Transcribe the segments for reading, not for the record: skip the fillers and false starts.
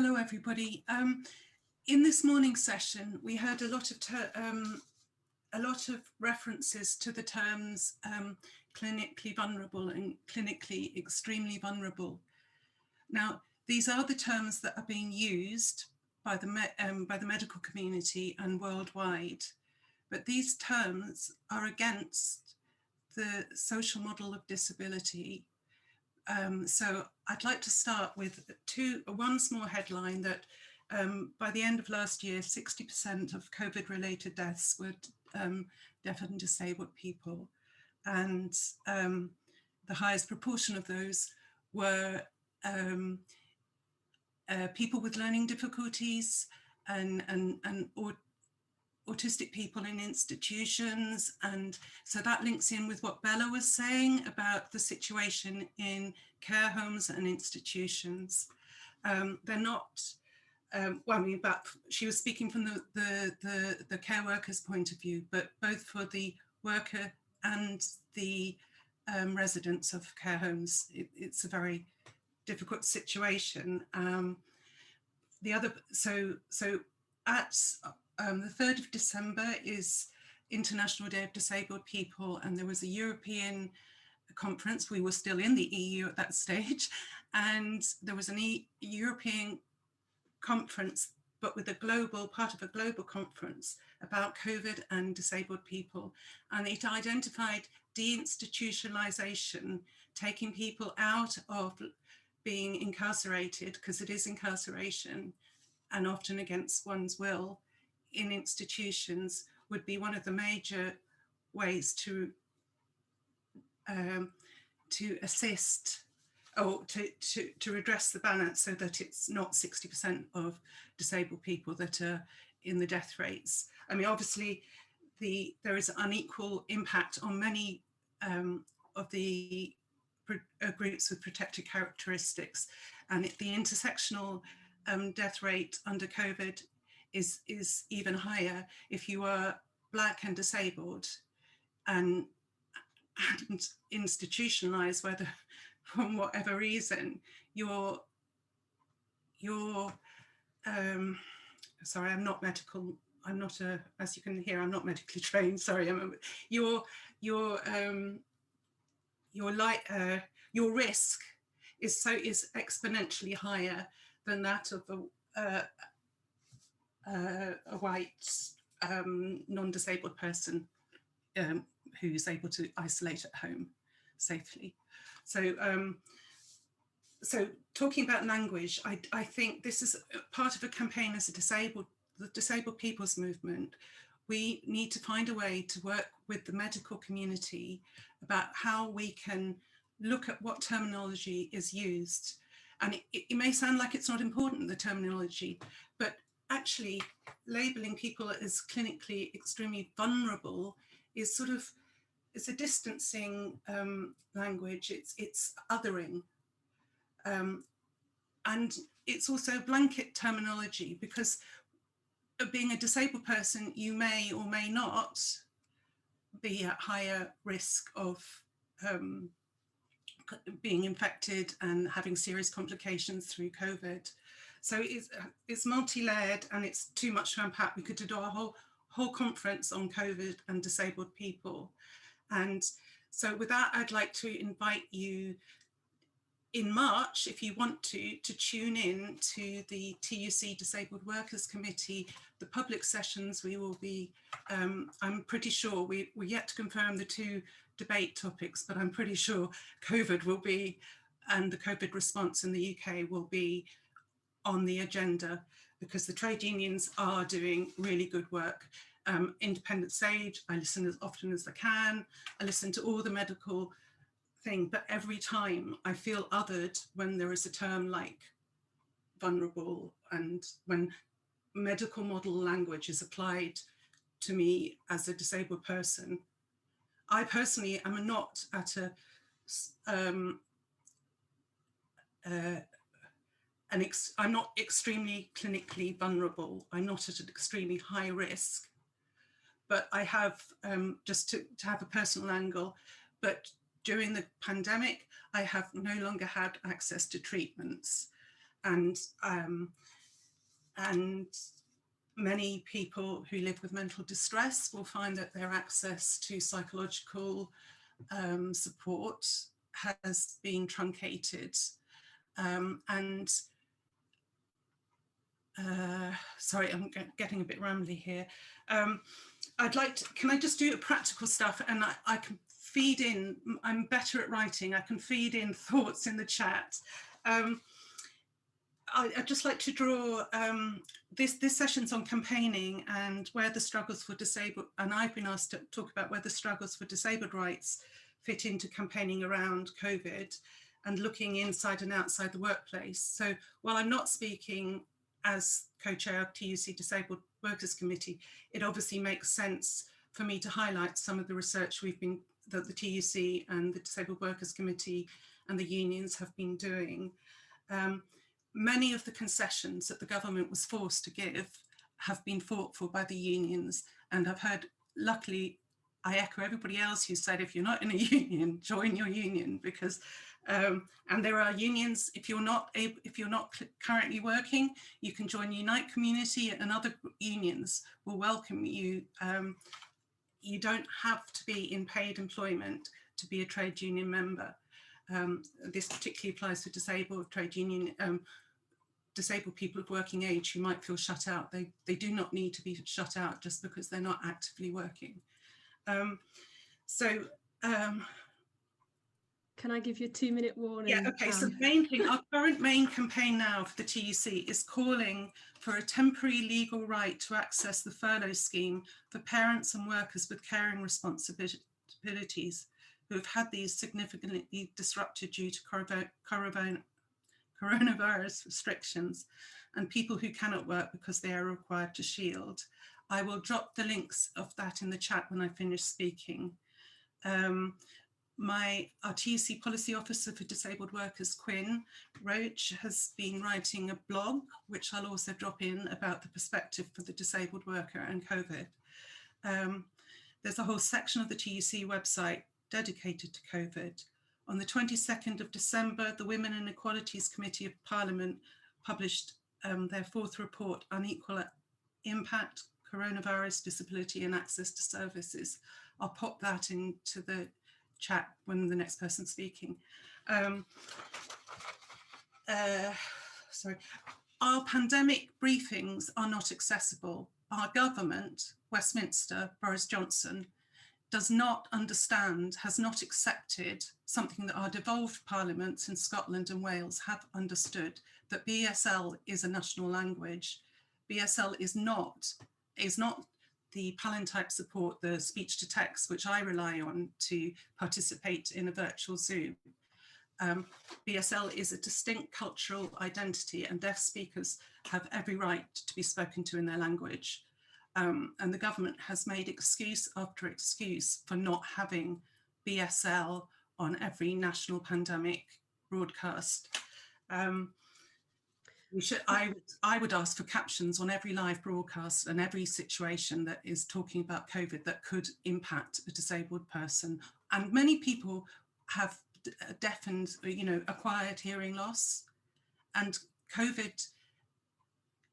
Hello, everybody. In this morning's session, we heard a lot of references to the terms clinically vulnerable and clinically extremely vulnerable. Now, these are the terms that are being used by the medical community and worldwide, but these terms are against the social model of disability. So I'd like to start with one small headline that by the end of last year, 60% of COVID-related deaths were deaf and disabled people. And the highest proportion of those were people with learning difficulties and autistic people in institutions. And so that links in with what Bella was saying about the situation in care homes and institutions. They're not, but she was speaking from the care workers' point of view, but both for the worker and the residents of care homes, it's a very difficult situation. The 3rd of December is International Day of Disabled People, and there was a European conference. We were still in the EU at that stage, and there was a European conference, but with part of a global conference about COVID and disabled people. And it identified deinstitutionalization, taking people out of being incarcerated, because it is incarceration, and often against one's will, in institutions would be one of the major ways to assist or to redress the balance, so that it's not 60% of disabled people that are in the death rates. I mean, obviously, there is unequal impact on many of the groups with protected characteristics, and the intersectional death rate under COVID is even higher if you are Black and disabled and institutionalized, whether from whatever reason. Sorry, I'm not medical. I'm not as you can hear, I'm not medically trained. Sorry, your risk is exponentially higher than that of a white non-disabled person who's able to isolate at home safely. So talking about language, I think this is part of a campaign as the disabled people's movement. We need to find a way to work with the medical community about how we can look at what terminology is used. And it may sound like it's not important, the terminology, but actually labeling people as clinically extremely vulnerable is it's a distancing language, it's othering. And it's also blanket terminology, because being a disabled person, you may or may not be at higher risk of being infected and having serious complications through COVID. So it's multi-layered, and it's too much to unpack. We could do a whole conference on COVID and disabled people. And so with that, I'd like to invite you in March, if you want to tune in to the TUC Disabled Workers Committee, the public sessions. We will be, I'm pretty sure, we're yet to confirm the 2 debate topics, but I'm pretty sure COVID will be, and the COVID response in the UK will be on the agenda, because the trade unions are doing really good work. Independent Sage, I listen as often as I can. I listen to all the medical thing, but every time I feel othered when there is a term like vulnerable, and when medical model language is applied to me as a disabled person. I personally am not at I'm not extremely clinically vulnerable. I'm not at an extremely high risk, but I have, just to have a personal angle, but during the pandemic, I have no longer had access to treatments. and many people who live with mental distress will find that their access to psychological support has been truncated. Sorry, I'm getting a bit rambly here. I'd like to, can I just do practical stuff, and I can feed in, I'm better at writing, I can feed in thoughts in the chat. I'd just like to draw, this session's on campaigning and where the struggles for disabled, and I've been asked to talk about where the struggles for disabled rights fit into campaigning around COVID and looking inside and outside the workplace. So while I'm not speaking as co-chair of TUC Disabled Workers Committee, it obviously makes sense for me to highlight some of the research that the TUC and the Disabled Workers Committee and the unions have been doing. Many of the concessions that the government was forced to give have been fought for by the unions, and I've heard, luckily, I echo everybody else who said, if you're not in a union, join your union, because and there are unions, if you're not currently working, you can join Unite Community, and other unions will welcome you. You don't have to be in paid employment to be a trade union member. This particularly applies to disabled trade union, disabled people of working age who might feel shut out. They do not need to be shut out just because they're not actively working. Can I give you a 2-minute warning? Yeah, okay, so the main thing, our current main campaign now for the TUC is calling for a temporary legal right to access the furlough scheme for parents and workers with caring responsibilities who have had these significantly disrupted due to coronavirus restrictions, and people who cannot work because they are required to shield. I will drop the links of that in the chat when I finish speaking. Our TUC policy officer for disabled workers, Quinn Roach, has been writing a blog, which I'll also drop in, about the perspective for the disabled worker and COVID. There's a whole section of the TUC website dedicated to COVID. On the 22nd of December, the Women and Equalities Committee of Parliament published their 4th report, Unequal Impact, Coronavirus, Disability and Access to Services. I'll pop that into the chat when the next person's speaking. Sorry. Our pandemic briefings are not accessible. Our government, Westminster, Boris Johnson, does not understand, has not accepted something that our devolved parliaments in Scotland and Wales have understood, that BSL is a national language. BSL is not the Palin-type support, the speech to text, which I rely on to participate in a virtual Zoom. BSL is a distinct cultural identity, and deaf speakers have every right to be spoken to in their language. And the government has made excuse after excuse for not having BSL on every national pandemic broadcast. I would ask for captions on every live broadcast and every situation that is talking about COVID that could impact a disabled person. And many people have deafened, acquired hearing loss, and COVID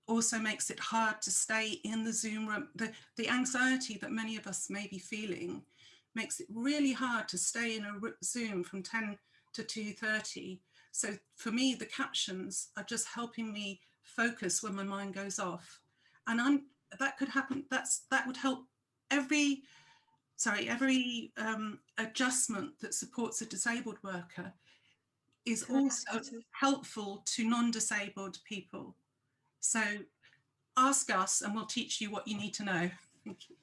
also makes it hard to stay in the Zoom room. The anxiety that many of us may be feeling makes it really hard to stay in a Zoom from 10 to 2:30. So for me, the captions are just helping me focus when my mind goes off. And that could happen, that would help every adjustment that supports a disabled worker is also helpful to non-disabled people. So ask us and we'll teach you what you need to know. Thank you.